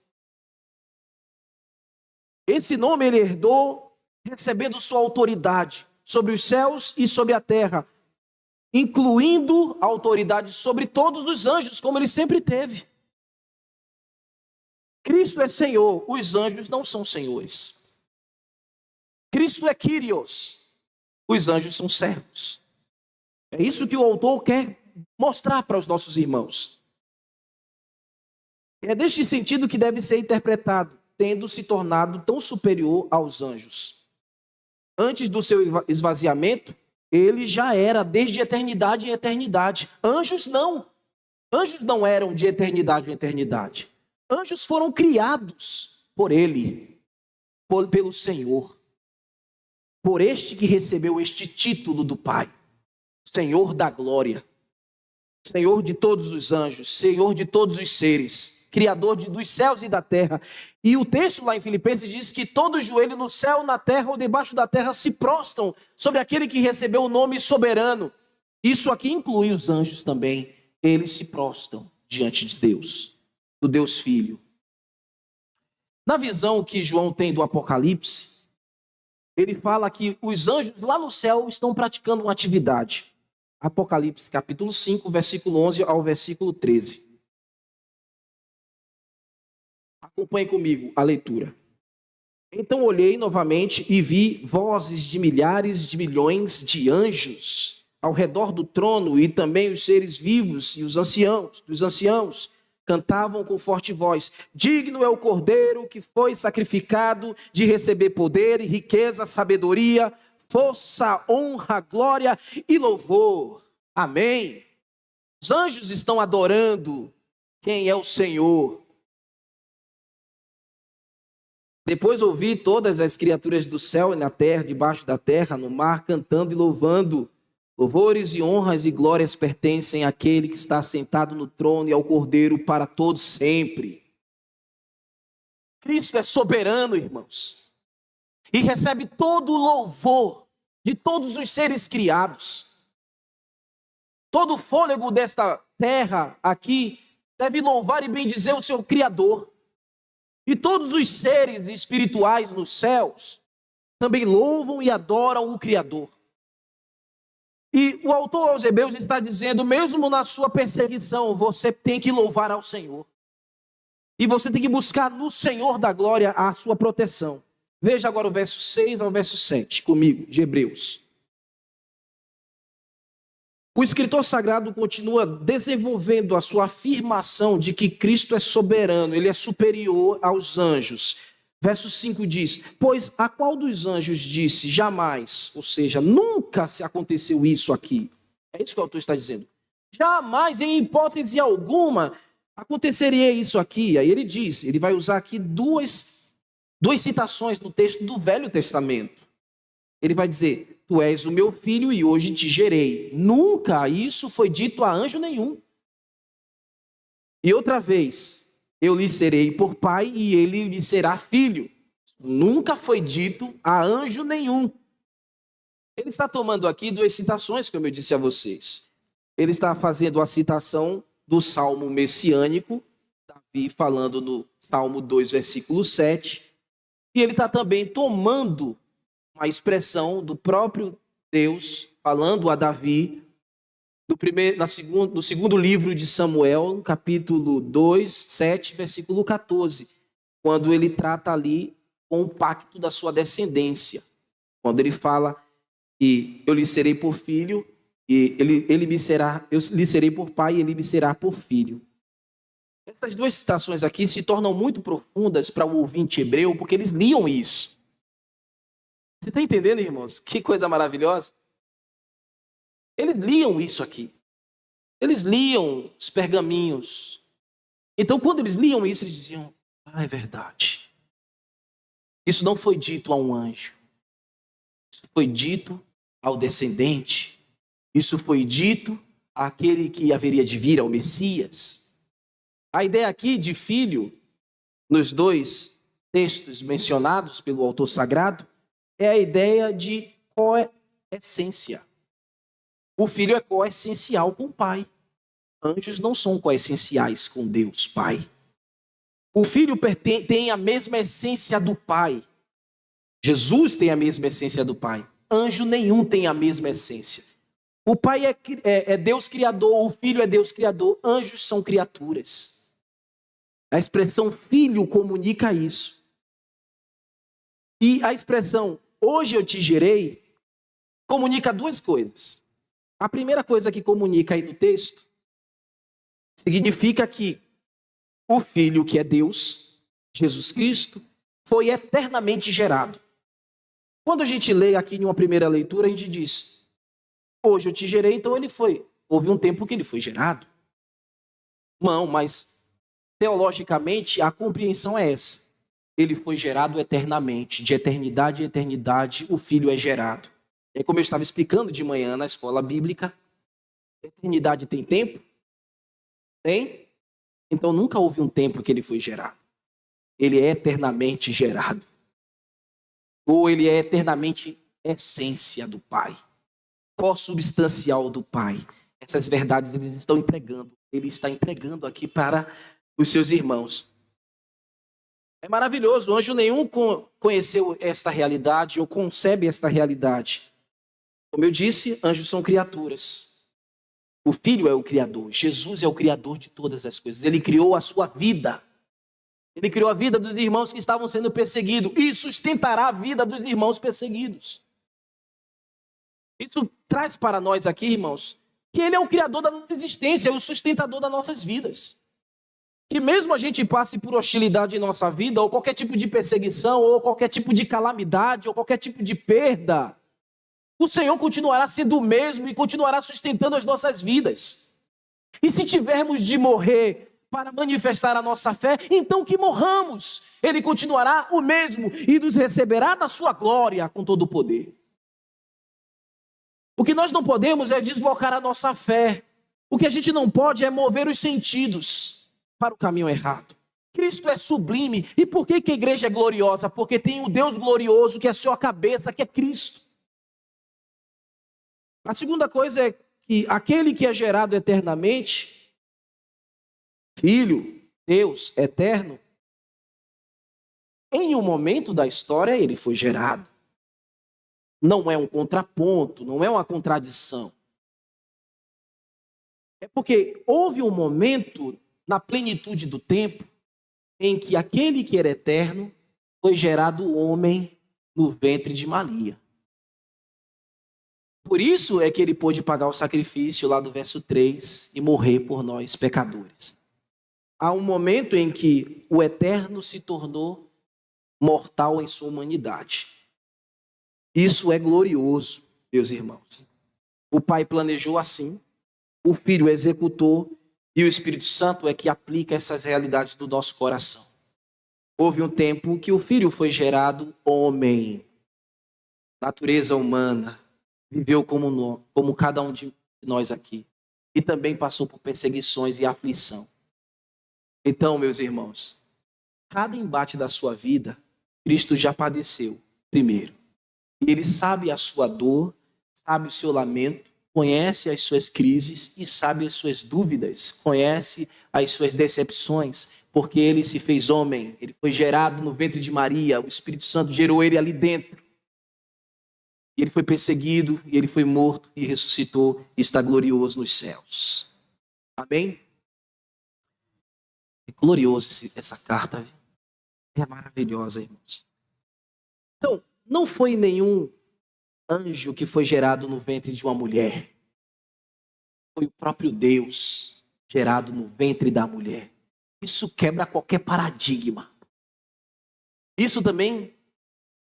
Esse nome ele herdou recebendo sua autoridade sobre os céus e sobre a terra, incluindo a autoridade sobre todos os anjos, como ele sempre teve. Cristo é Senhor, os anjos não são senhores. Cristo é Kyrios, os anjos são servos. É isso que o autor quer mostrar para os nossos irmãos. É neste sentido que deve ser interpretado, tendo se tornado tão superior aos anjos. Antes do seu esvaziamento, ele já era desde eternidade em eternidade. Anjos não. Anjos não eram de eternidade em eternidade. Anjos foram criados por ele, pelo Senhor. Por este que recebeu este título do Pai. Senhor da glória. Senhor de todos os anjos. Senhor de todos os seres. Criador dos céus e da terra. E o texto lá em Filipenses diz que todo joelho no céu, na terra ou debaixo da terra se prostram sobre aquele que recebeu o nome soberano. Isso aqui inclui os anjos também. Eles se prostram diante de Deus, do Deus Filho. Na visão que João tem do Apocalipse, ele fala que os anjos lá no céu estão praticando uma atividade. Apocalipse capítulo 5, versículo 11 ao versículo 13. Acompanhe comigo a leitura. Então olhei novamente e vi vozes de milhares de milhões de anjos ao redor do trono, e também os seres vivos e os anciãos cantavam com forte voz: digno é o Cordeiro que foi sacrificado de receber poder e riqueza, sabedoria, força, honra, glória e louvor. Amém. Os anjos estão adorando quem é o Senhor. Depois ouvi todas as criaturas do céu e na terra, debaixo da terra, no mar, cantando e louvando. Louvores e honras e glórias pertencem àquele que está sentado no trono e ao Cordeiro para todos sempre. Cristo é soberano, irmãos, e recebe todo o louvor de todos os seres criados. Todo o fôlego desta terra aqui deve louvar e bendizer o seu Criador. E todos os seres espirituais nos céus também louvam e adoram o Criador. E o autor aos Hebreus está dizendo, mesmo na sua perseguição, você tem que louvar ao Senhor. E você tem que buscar no Senhor da glória a sua proteção. Veja agora o verso 6 ao verso 7 comigo, de Hebreus. O escritor sagrado continua desenvolvendo a sua afirmação de que Cristo é soberano, ele é superior aos anjos. Verso 5 diz: pois a qual dos anjos disse jamais, ou seja, nunca se aconteceu isso aqui. É isso que o autor está dizendo. Jamais, em hipótese alguma, aconteceria isso aqui. Aí ele diz, ele vai usar aqui duas citações no texto do Velho Testamento. Ele vai dizer: tu és o meu filho e hoje te gerei. Nunca isso foi dito a anjo nenhum. E outra vez, eu lhe serei por pai e ele lhe será filho. Nunca foi dito a anjo nenhum. Ele está tomando aqui duas citações, como eu disse a vocês. Ele está fazendo a citação do Salmo messiânico, Davi falando no Salmo 2, versículo 7. E ele está também tomando uma expressão do próprio Deus, falando a Davi, no segundo livro de Samuel, capítulo 2, 7, versículo 14, quando ele trata ali com o pacto da sua descendência. Quando ele fala que eu lhe serei por filho, e eu lhe serei por pai e ele me será por filho. Essas duas citações aqui se tornam muito profundas para o ouvinte hebreu, porque eles liam isso. Você está entendendo, irmãos? Que coisa maravilhosa. Eles liam isso aqui. Eles liam os pergaminhos. Então, quando eles liam isso, eles diziam: ah, é verdade. Isso não foi dito a um anjo. Isso foi dito ao descendente. Isso foi dito àquele que haveria de vir, ao Messias. A ideia aqui de filho, nos dois textos mencionados pelo autor sagrado, é a ideia de coessência. O filho é coessencial com o pai. Anjos não são coessenciais com Deus, Pai. O filho tem a mesma essência do pai. Jesus tem a mesma essência do pai. Anjo nenhum tem a mesma essência. O pai é Deus criador, o filho é Deus criador, anjos são criaturas. A expressão filho comunica isso. E a expressão hoje eu te gerei comunica duas coisas. A primeira coisa que comunica aí no texto significa que o filho que é Deus, Jesus Cristo, foi eternamente gerado. Quando a gente lê aqui em uma primeira leitura, a gente diz: hoje eu te gerei, então houve um tempo que ele foi gerado. Não, mas teologicamente a compreensão é essa. Ele foi gerado eternamente, de eternidade em eternidade, o Filho é gerado. É como eu estava explicando de manhã na escola bíblica, eternidade tem tempo? Tem? Então nunca houve um tempo que ele foi gerado. Ele é eternamente gerado. Ou ele é eternamente essência do Pai. Consubstancial do Pai. Essas verdades ele está entregando aqui para os seus irmãos. É maravilhoso, anjo nenhum conheceu esta realidade ou concebe esta realidade. Como eu disse, anjos são criaturas. O Filho é o Criador, Jesus é o Criador de todas as coisas. Ele criou a sua vida. Ele criou a vida dos irmãos que estavam sendo perseguidos e sustentará a vida dos irmãos perseguidos. Isso traz para nós aqui, irmãos, que Ele é o Criador da nossa existência, é o sustentador das nossas vidas. Que mesmo a gente passe por hostilidade em nossa vida, ou qualquer tipo de perseguição, ou qualquer tipo de calamidade, ou qualquer tipo de perda, o Senhor continuará sendo o mesmo e continuará sustentando as nossas vidas. E se tivermos de morrer para manifestar a nossa fé, então que morramos. Ele continuará o mesmo e nos receberá da sua glória com todo o poder. O que nós não podemos é deslocar a nossa fé. O que a gente não pode é mover os sentidos para o caminho errado. Cristo é sublime. E por que a igreja é gloriosa? Porque tem o Deus glorioso que é a sua cabeça, que é Cristo. A segunda coisa é que aquele que é gerado eternamente, Filho, Deus eterno, em um momento da história ele foi gerado. Não é um contraponto, não é uma contradição. É porque houve um momento na plenitude do tempo em que aquele que era eterno foi gerado homem no ventre de Maria. Por isso é que ele pôde pagar o sacrifício lá do verso 3 e morrer por nós, pecadores. Há um momento em que o Eterno se tornou mortal em sua humanidade. Isso é glorioso, meus irmãos. O Pai planejou assim, o Filho executou e o Espírito Santo é que aplica essas realidades do nosso coração. Houve um tempo que o Filho foi gerado homem, natureza humana, viveu como cada um de nós aqui e também passou por perseguições e aflição. Então, meus irmãos, cada embate da sua vida, Cristo já padeceu primeiro. E Ele sabe a sua dor, sabe o seu lamento, conhece as suas crises e sabe as suas dúvidas, conhece as suas decepções, porque Ele se fez homem, Ele foi gerado no ventre de Maria, o Espírito Santo gerou Ele ali dentro. E Ele foi perseguido, e Ele foi morto e ressuscitou e está glorioso nos céus. Amém? É glorioso essa carta. É maravilhosa, irmãos. Então, não foi nenhum anjo que foi gerado no ventre de uma mulher. Foi o próprio Deus gerado no ventre da mulher. Isso quebra qualquer paradigma. Isso também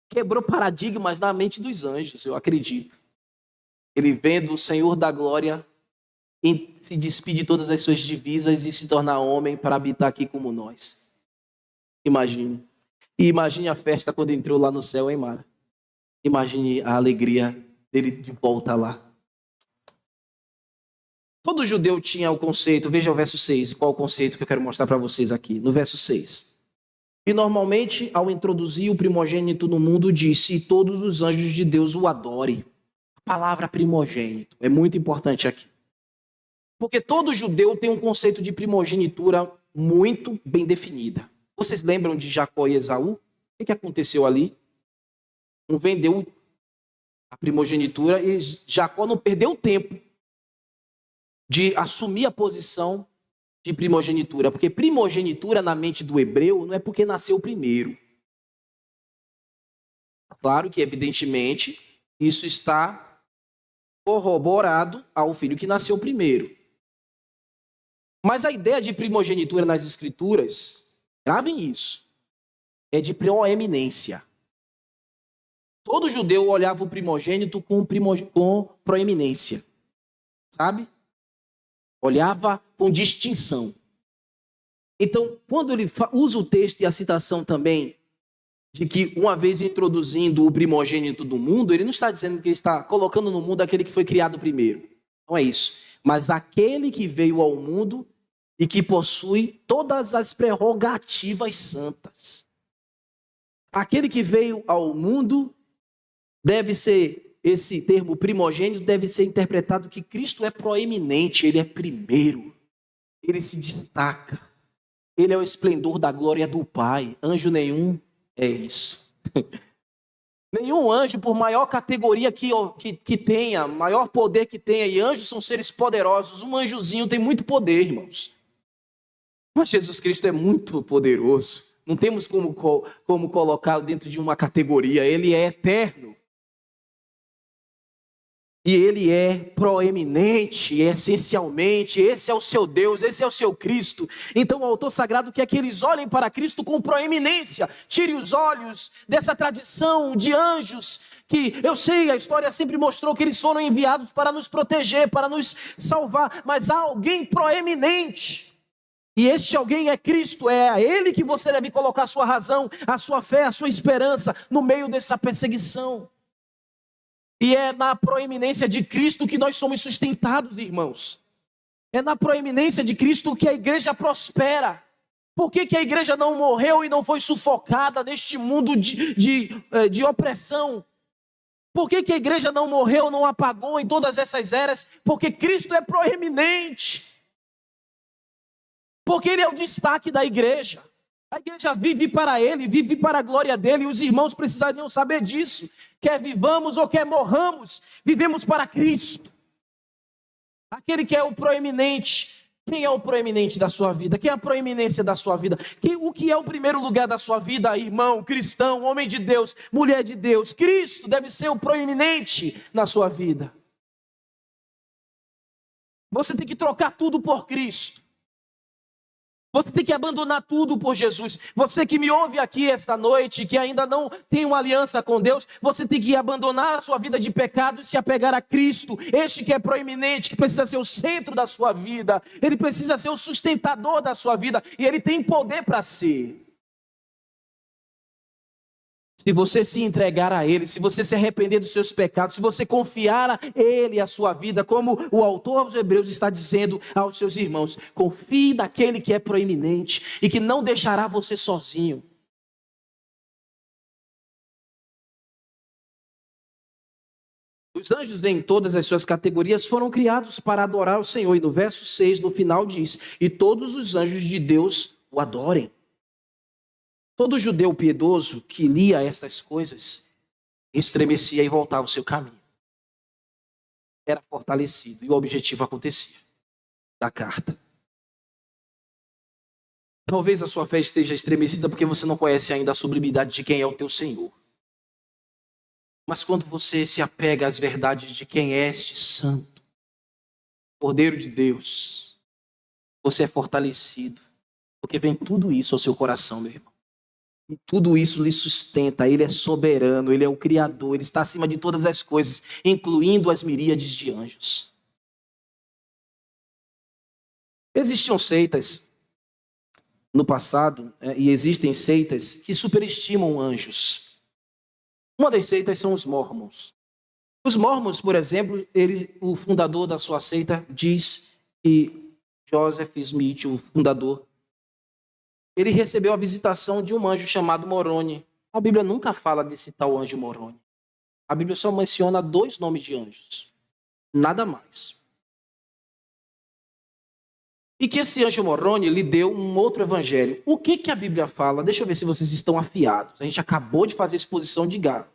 quebrou paradigmas na mente dos anjos, eu acredito. Ele vendo o Senhor da glória se despedir de todas as suas divisas e se tornar homem para habitar aqui como nós. Imagine. E imagine a festa quando entrou lá no céu, hein, Mara? Imagine a alegria dele de volta lá. Todo judeu tinha o conceito, veja o verso 6, qual o conceito que eu quero mostrar para vocês aqui, no verso 6. E normalmente, ao introduzir o primogênito no mundo, disse, e todos os anjos de Deus o adorem. A palavra primogênito é muito importante aqui. Porque todo judeu tem um conceito de primogenitura muito bem definida. Vocês lembram de Jacó e Esaú? O que aconteceu ali? Um vendeu a primogenitura e Jacó não perdeu tempo de assumir a posição de primogenitura. Porque primogenitura na mente do hebreu não é porque nasceu primeiro. Claro que, evidentemente, isso está corroborado ao filho que nasceu primeiro. Mas a ideia de primogenitura nas escrituras, gravem isso, é de proeminência. Todo judeu olhava o primogênito com proeminência, sabe? Olhava com distinção. Então, quando ele usa o texto e a citação também de que uma vez introduzindo o primogênito do mundo, ele não está dizendo que ele está colocando no mundo aquele que foi criado primeiro. Não é isso. Mas aquele que veio ao mundo e que possui todas as prerrogativas santas. Aquele que veio ao mundo deve ser, esse termo primogênito deve ser interpretado que Cristo é proeminente, ele é primeiro, ele se destaca, ele é o esplendor da glória do Pai. Anjo nenhum é isso. Nenhum anjo, por maior categoria que tenha, maior poder que tenha, e anjos são seres poderosos, um anjozinho tem muito poder, irmãos. Mas Jesus Cristo é muito poderoso. Não temos como colocá-lo dentro de uma categoria. Ele é eterno. E ele é proeminente, essencialmente. Esse é o seu Deus, esse é o seu Cristo. Então o autor sagrado quer que eles olhem para Cristo com proeminência. Tire os olhos dessa tradição de anjos que, eu sei, a história sempre mostrou que eles foram enviados para nos proteger, para nos salvar. Mas há alguém proeminente. E este alguém é Cristo, é a Ele que você deve colocar a sua razão, a sua fé, a sua esperança no meio dessa perseguição. E é na proeminência de Cristo que nós somos sustentados, irmãos. É na proeminência de Cristo que a igreja prospera. Por que a igreja não morreu e não foi sufocada neste mundo de opressão? Por que a igreja não morreu, não apagou em todas essas eras? Porque Cristo é proeminente. Porque Ele é o destaque da igreja. A igreja vive para Ele, vive para a glória dEle. E os irmãos precisariam saber disso. Quer vivamos ou quer morramos, vivemos para Cristo. Aquele que é o proeminente. Quem é o proeminente da sua vida? Quem é a proeminência da sua vida? O que é o primeiro lugar da sua vida, irmão, cristão, homem de Deus, mulher de Deus? Cristo deve ser o proeminente na sua vida. Você tem que trocar tudo por Cristo. Você tem que abandonar tudo por Jesus. Você que me ouve aqui esta noite, que ainda não tem uma aliança com Deus, você tem que abandonar a sua vida de pecado e se apegar a Cristo. Este que é proeminente, que precisa ser o centro da sua vida. Ele precisa ser o sustentador da sua vida. E ele tem poder para ser. Se você se entregar a Ele, se você se arrepender dos seus pecados, se você confiar a Ele a sua vida, como o autor aos Hebreus está dizendo aos seus irmãos, confie naquele que é proeminente e que não deixará você sozinho. Os anjos em todas as suas categorias foram criados para adorar o Senhor. E no verso 6, no final diz, e todos os anjos de Deus o adorem. Todo judeu piedoso que lia estas coisas estremecia e voltava ao seu caminho. Era fortalecido e o objetivo acontecia da carta. Talvez a sua fé esteja estremecida porque você não conhece ainda a sublimidade de quem é o teu Senhor. Mas quando você se apega às verdades de quem é este santo, Cordeiro de Deus, você é fortalecido, porque vem tudo isso ao seu coração, meu irmão. E tudo isso lhe sustenta, ele é soberano, ele é o Criador, ele está acima de todas as coisas, incluindo as miríades de anjos. Existiam seitas no passado, e existem seitas que superestimam anjos. Uma das seitas são os Mormons. Os Mormons, por exemplo, o fundador da sua seita diz que Joseph Smith, o fundador, ele recebeu a visitação de um anjo chamado Moroni. A Bíblia nunca fala desse tal anjo Moroni. A Bíblia só menciona 2 nomes de anjos. Nada mais. E que esse anjo Moroni lhe deu um outro evangelho. O que a Bíblia fala? Deixa eu ver se vocês estão afiados. A gente acabou de fazer exposição de Gálatas.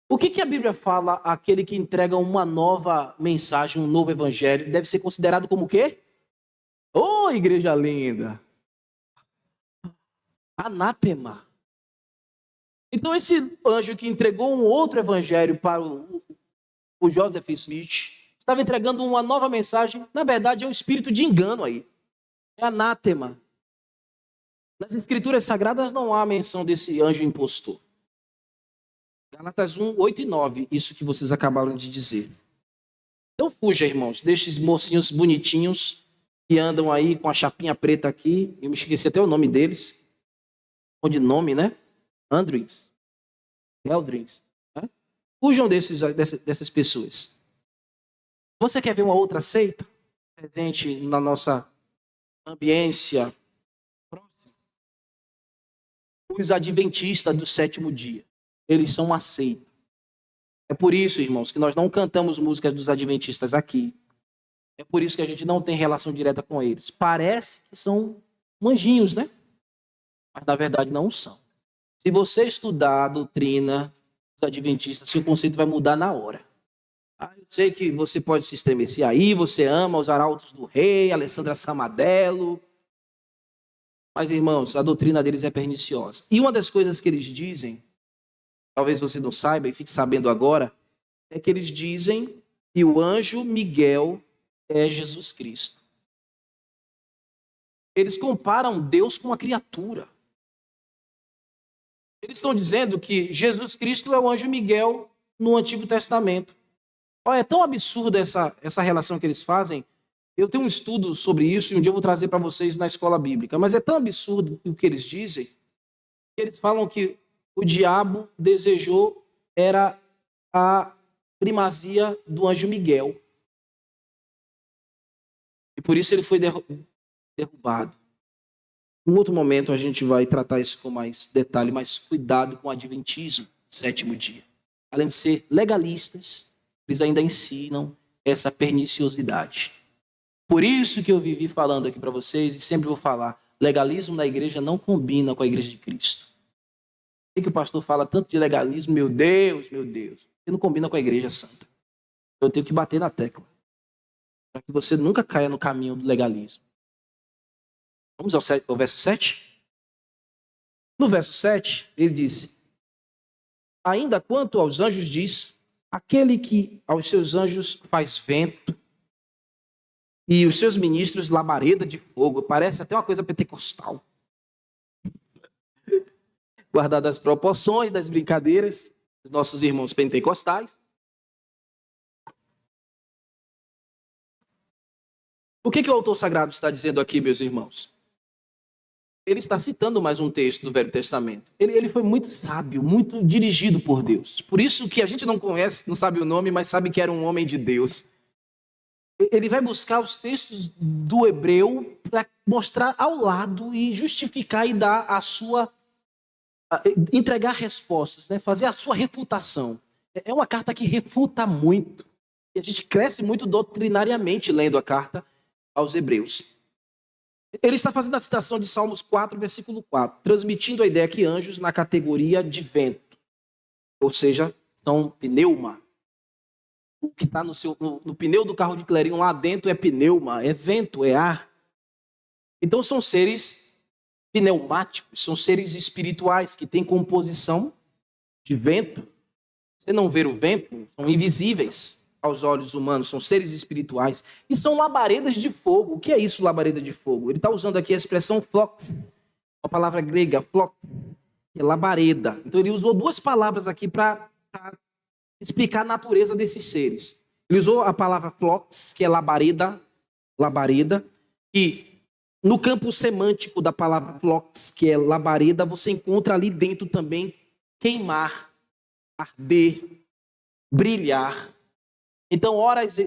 O que a Bíblia fala àquele que entrega uma nova mensagem, um novo evangelho? Deve ser considerado como o quê? Ô, igreja linda! Anátema. Então esse anjo que entregou um outro evangelho para o Joseph Smith, estava entregando uma nova mensagem, na verdade é um espírito de engano aí. É anátema. Nas escrituras sagradas não há menção desse anjo impostor. Gálatas 1, 8 e 9, isso que vocês acabaram de dizer. Então fuja, irmãos, destes mocinhos bonitinhos que andam aí com a chapinha preta aqui, eu me esqueci até o nome deles, de nome, né? Andrins, Eldrins, né? Fujam dessas pessoas. Você quer ver uma outra seita presente na nossa ambiência próxima? Os adventistas do 7º dia. Eles são uma seita. É por isso, irmãos, que nós não cantamos músicas dos adventistas aqui. É por isso que a gente não tem relação direta com eles. Parece que são anjinhos, né? Mas na verdade não são. Se você estudar a doutrina dos adventistas, seu conceito vai mudar na hora. Eu sei que você pode se estremecer aí, você ama os arautos do rei, Alessandra Samadello. Mas, irmãos, a doutrina deles é perniciosa. E uma das coisas que eles dizem, talvez você não saiba e fique sabendo agora, é que eles dizem que o anjo Miguel é Jesus Cristo. Eles comparam Deus com uma criatura. Eles estão dizendo que Jesus Cristo é o anjo Miguel no Antigo Testamento. Olha, é tão absurda essa relação que eles fazem. Eu tenho um estudo sobre isso e um dia eu vou trazer para vocês na escola bíblica. Mas é tão absurdo o que eles dizem, que eles falam que o diabo desejou era a primazia do anjo Miguel. E por isso ele foi derrubado. Em outro momento a gente vai tratar isso com mais detalhe, mas cuidado com o adventismo, 7º dia. Além de ser legalistas, eles ainda ensinam essa perniciosidade. Por isso que eu vivi falando aqui para vocês, e sempre vou falar, legalismo na igreja não combina com a igreja de Cristo. Por que o pastor fala tanto de legalismo? Meu Deus, ele não combina com a igreja santa. Eu tenho que bater na tecla. para que você nunca caia no caminho do legalismo. Vamos ao verso 7? No verso 7, ele disse: ainda quanto aos anjos diz, aquele que aos seus anjos faz vento e os seus ministros labareda de fogo. Parece até uma coisa pentecostal. Guardadas as proporções das brincadeiras dos nossos irmãos pentecostais. O que o autor sagrado está dizendo aqui, meus irmãos? Ele está citando mais um texto do Velho Testamento. Ele foi muito sábio, muito dirigido por Deus. Por isso que a gente não conhece, não sabe o nome, mas sabe que era um homem de Deus. Ele vai buscar os textos do hebreu para mostrar ao lado e justificar e dar a sua... entregar respostas, né? Fazer a sua refutação. É uma carta que refuta muito. E a gente cresce muito doutrinariamente lendo a carta aos hebreus. Ele está fazendo a citação de Salmos 4, versículo 4, transmitindo a ideia que anjos na categoria de vento, ou seja, são pneuma. O que está no pneu do carro de Clerinho lá dentro é pneuma, é vento, é ar. Então são seres pneumáticos, são seres espirituais que têm composição de vento. Você não vê o vento, são invisíveis aos olhos humanos, são seres espirituais e são labaredas de fogo. O que é isso, labareda de fogo? Ele está usando aqui a expressão flox, a palavra grega, flox, que é labareda. Então ele usou duas palavras aqui para explicar a natureza desses seres. Ele usou a palavra flox, que é labareda, e no campo semântico da palavra flox, que é labareda, você encontra ali dentro também queimar, arder, brilhar. Então, horas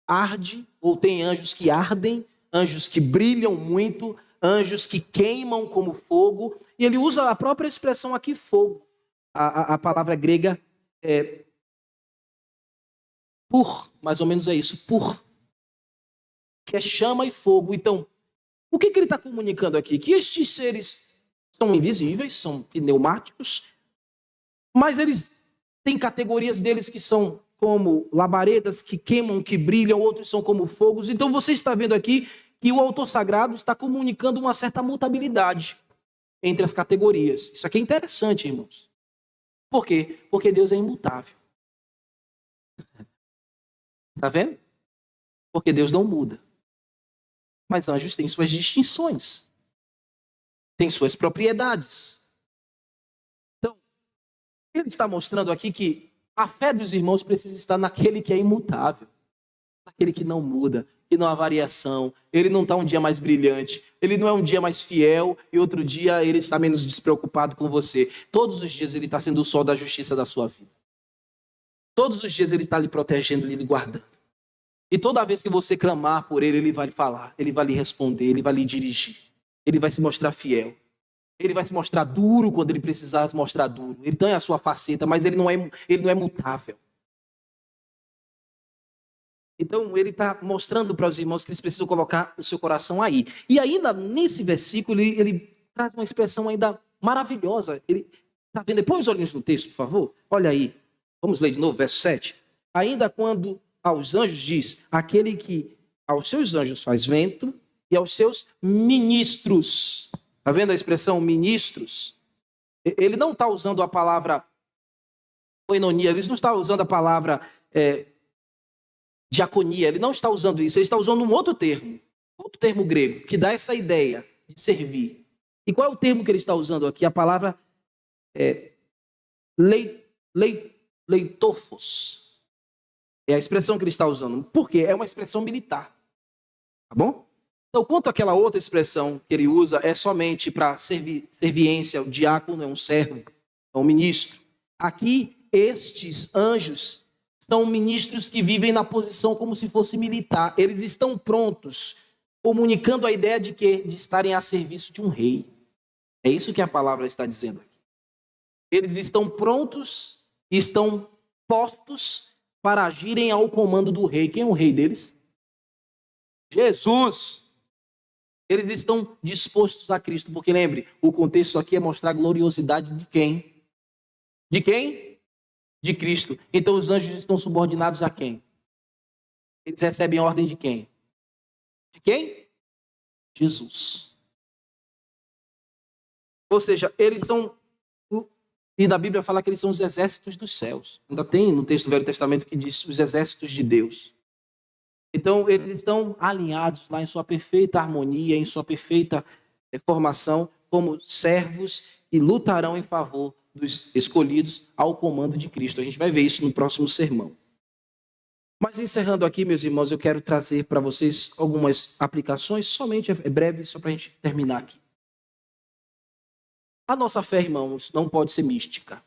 arde, ou tem anjos que ardem, anjos que brilham muito, anjos que queimam como fogo. E ele usa a própria expressão aqui, fogo. A palavra grega é pur, mais ou menos é isso, pur, que é chama e fogo. Então, o que ele está comunicando aqui? Que estes seres são invisíveis, são pneumáticos, mas eles têm categorias deles que são como labaredas, que queimam, que brilham, outros são como fogos. Então você está vendo aqui que o autor sagrado está comunicando uma certa mutabilidade entre as categorias. Isso aqui é interessante, irmãos. Por quê? Porque Deus é imutável. Está vendo? Porque Deus não muda. Mas anjos têm suas distinções. Têm suas propriedades. Então, ele está mostrando aqui que a fé dos irmãos precisa estar naquele que é imutável, naquele que não muda, que não há variação. Ele não está um dia mais brilhante, ele não é um dia mais fiel e outro dia ele está menos despreocupado com você. Todos os dias ele está sendo o sol da justiça da sua vida. Todos os dias ele está lhe protegendo, lhe guardando. E toda vez que você clamar por ele, ele vai lhe falar, ele vai lhe responder, ele vai lhe dirigir. Ele vai se mostrar fiel. Ele vai se mostrar duro quando ele precisar se mostrar duro. Ele tem a sua faceta, mas ele não é mutável. Então, ele está mostrando para os irmãos que eles precisam colocar o seu coração aí. E ainda nesse versículo, ele traz uma expressão ainda maravilhosa. Ele está vendo? Põe os olhinhos no texto, por favor. Olha aí. Vamos ler de novo, verso 7. Ainda quando aos anjos diz, aquele que aos seus anjos faz vento e aos seus ministros. Está vendo a expressão ministros? Ele não está usando a palavra koinonia, ele não está usando a palavra diaconia, ele não está usando isso, ele está usando um outro termo grego, que dá essa ideia de servir. E qual é o termo que ele está usando aqui? A palavra leitofos. É a expressão que ele está usando. Por quê? É uma expressão militar. Tá bom? Então, quanto àquela outra expressão que ele usa, é somente para serviência, o diácono é um servo, é um ministro. Aqui, estes anjos são ministros que vivem na posição como se fosse militar. Eles estão prontos, comunicando a ideia de quê? De estarem a serviço de um rei. É isso que a palavra está dizendo aqui. Eles estão prontos, estão postos para agirem ao comando do rei. Quem é o rei deles? Jesus. Eles estão dispostos a Cristo, porque lembre, o contexto aqui é mostrar a gloriosidade de quem? De quem? De Cristo. Então os anjos estão subordinados a quem? Eles recebem ordem de quem? De quem? Jesus. Ou seja, eles são... E da Bíblia fala que eles são os exércitos dos céus. Ainda tem no texto do Velho Testamento que diz os exércitos de Deus. Então, eles estão alinhados lá em sua perfeita harmonia, em sua perfeita formação, como servos e lutarão em favor dos escolhidos ao comando de Cristo. A gente vai ver isso no próximo sermão. Mas encerrando aqui, meus irmãos, eu quero trazer para vocês algumas aplicações, somente breve, só para a gente terminar aqui. A nossa fé, irmãos, não pode ser mística.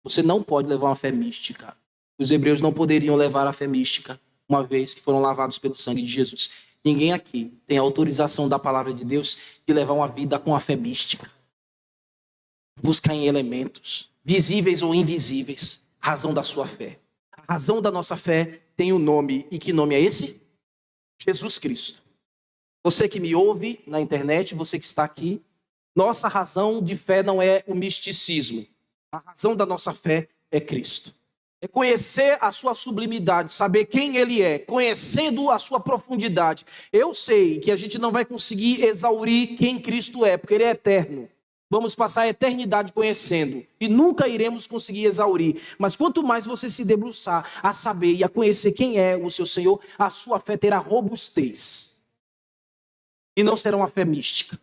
Você não pode levar uma fé mística. Os hebreus não poderiam levar a fé mística, uma vez que foram lavados pelo sangue de Jesus. Ninguém aqui tem autorização da palavra de Deus de levar uma vida com a fé mística. Buscar em elementos, visíveis ou invisíveis, razão da sua fé. A razão da nossa fé tem um nome. E que nome é esse? Jesus Cristo. Você que me ouve na internet, você que está aqui, nossa razão de fé não é o misticismo. A razão da nossa fé é Cristo. É conhecer a sua sublimidade, saber quem Ele é, conhecendo a sua profundidade. Eu sei que a gente não vai conseguir exaurir quem Cristo é, porque Ele é eterno. Vamos passar a eternidade conhecendo e nunca iremos conseguir exaurir. Mas quanto mais você se debruçar a saber e a conhecer quem é o seu Senhor, a sua fé terá robustez. E não será uma fé mística.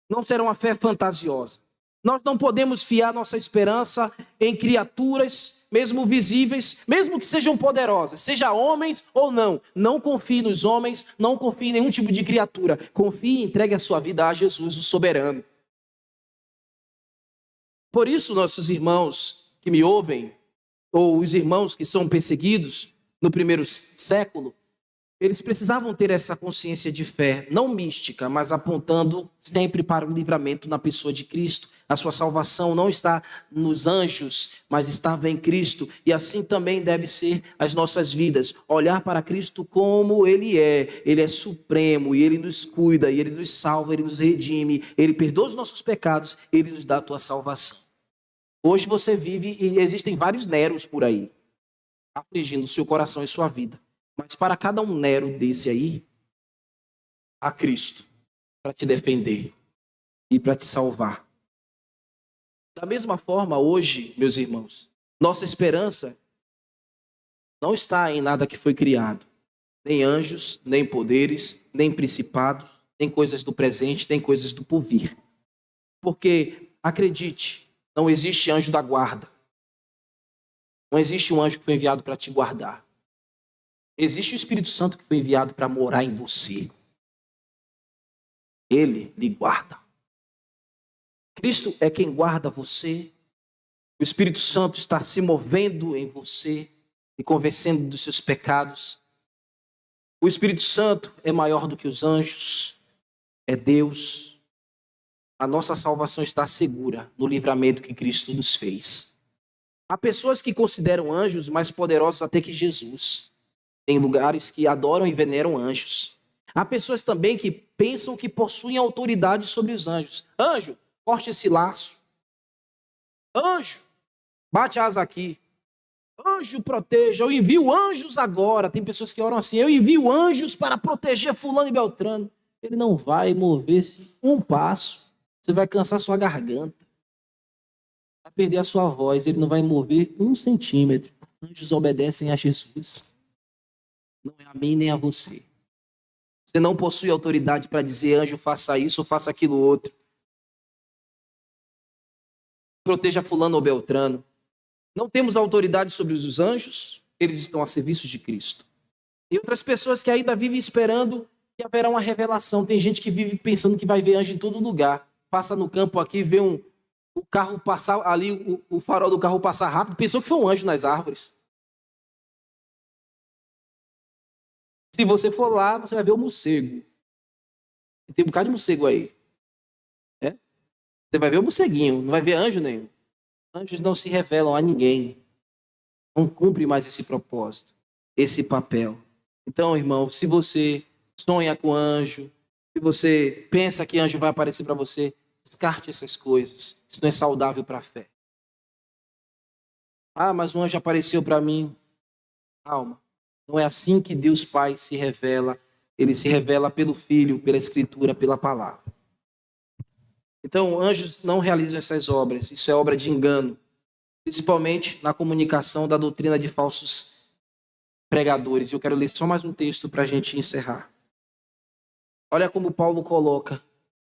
Não será uma fé fantasiosa. Nós não podemos fiar nossa esperança em criaturas, mesmo visíveis, mesmo que sejam poderosas, seja homens ou não. Não confie nos homens, não confie em nenhum tipo de criatura. Confie e entregue a sua vida a Jesus, o soberano. Por isso, nossos irmãos que me ouvem, ou os irmãos que são perseguidos no primeiro século, eles precisavam ter essa consciência de fé, não mística, mas apontando sempre para o livramento na pessoa de Cristo. A sua salvação não está nos anjos, mas estava em Cristo. E assim também deve ser as nossas vidas. Olhar para Cristo como Ele é supremo, e Ele nos cuida, e Ele nos salva, Ele nos redime, Ele perdoa os nossos pecados, Ele nos dá a tua salvação. Hoje você vive e existem vários Neros por aí, afligindo o seu coração e sua vida. Mas para cada um Nero desse aí, há Cristo para te defender e para te salvar. Da mesma forma, hoje, meus irmãos, nossa esperança não está em nada que foi criado. Nem anjos, nem poderes, nem principados, nem coisas do presente, nem coisas do porvir. Porque, acredite, não existe anjo da guarda. Não existe um anjo que foi enviado para te guardar. Existe o Espírito Santo que foi enviado para morar em você. Ele lhe guarda. Cristo é quem guarda você. O Espírito Santo está se movendo em você e convencendo dos seus pecados. O Espírito Santo é maior do que os anjos. É Deus. A nossa salvação está segura no livramento que Cristo nos fez. Há pessoas que consideram anjos mais poderosos até que Jesus. Tem lugares que adoram e veneram anjos. Há pessoas também que pensam que possuem autoridade sobre os anjos. Anjo, corte esse laço. Anjo, bate a asa aqui. Anjo, proteja. Eu envio anjos agora. Tem pessoas que oram assim. Eu envio anjos para proteger fulano e beltrano. Ele não vai mover-se um passo. Você vai cansar sua garganta. Vai perder a sua voz. Ele não vai mover 1 centímetro. Anjos obedecem a Jesus. Não é a mim nem a você. Você não possui autoridade para dizer, anjo, faça isso ou faça aquilo outro. Proteja fulano ou beltrano. Não temos autoridade sobre os anjos, eles estão a serviço de Cristo. E outras pessoas que ainda vivem esperando que haverá uma revelação. Tem gente que vive pensando que vai ver anjo em todo lugar. Passa no campo aqui, vê o carro passar ali, o farol do carro passar rápido, pensou que foi um anjo nas árvores. Se você for lá, você vai ver o morcego. Tem um bocado de morcego aí. É? Você vai ver o morceguinho, não vai ver anjo nenhum. Anjos não se revelam a ninguém. Não cumpre mais esse propósito, esse papel. Então, irmão, se você sonha com anjo, se você pensa que anjo vai aparecer para você, descarte essas coisas. Isso não é saudável para a fé. Ah, mas um anjo apareceu para mim. Calma. Não é assim que Deus Pai se revela. Ele se revela pelo Filho, pela Escritura, pela Palavra. Então, anjos não realizam essas obras. Isso é obra de engano, principalmente na comunicação da doutrina de falsos pregadores. Eu quero ler só mais um texto para a gente encerrar. Olha como Paulo coloca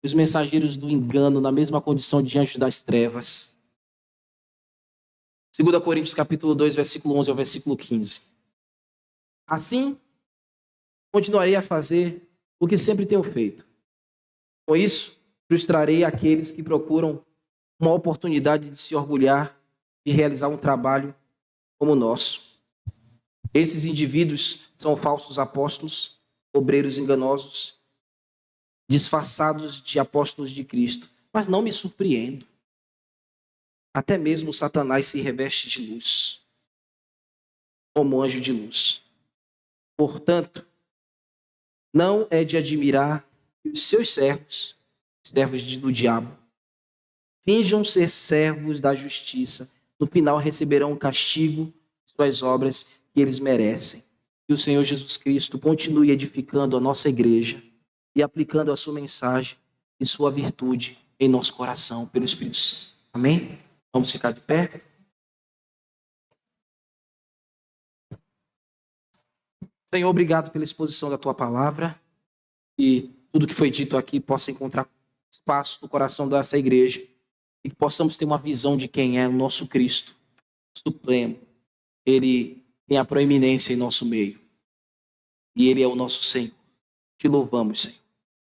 os mensageiros do engano na mesma condição de anjos das trevas. 2 Coríntios capítulo 2, versículo 11 ao versículo 15. Assim, continuarei a fazer o que sempre tenho feito. Com isso, frustrarei aqueles que procuram uma oportunidade de se orgulhar e realizar um trabalho como o nosso. Esses indivíduos são falsos apóstolos, obreiros enganosos, disfarçados de apóstolos de Cristo. Mas não me surpreendo. Até mesmo Satanás se reveste de luz, como anjo de luz. Portanto, não é de admirar que os seus servos, do diabo, finjam ser servos da justiça. No final receberão o castigo de suas obras que eles merecem. Que o Senhor Jesus Cristo continue edificando a nossa igreja e aplicando a sua mensagem e sua virtude em nosso coração pelo Espírito Santo. Amém? Vamos ficar de pé? Senhor, obrigado pela exposição da tua palavra e tudo que foi dito aqui possa encontrar espaço no coração dessa igreja e que possamos ter uma visão de quem é o nosso Cristo supremo. Ele tem a proeminência em nosso meio e Ele é o nosso Senhor. Te louvamos, Senhor.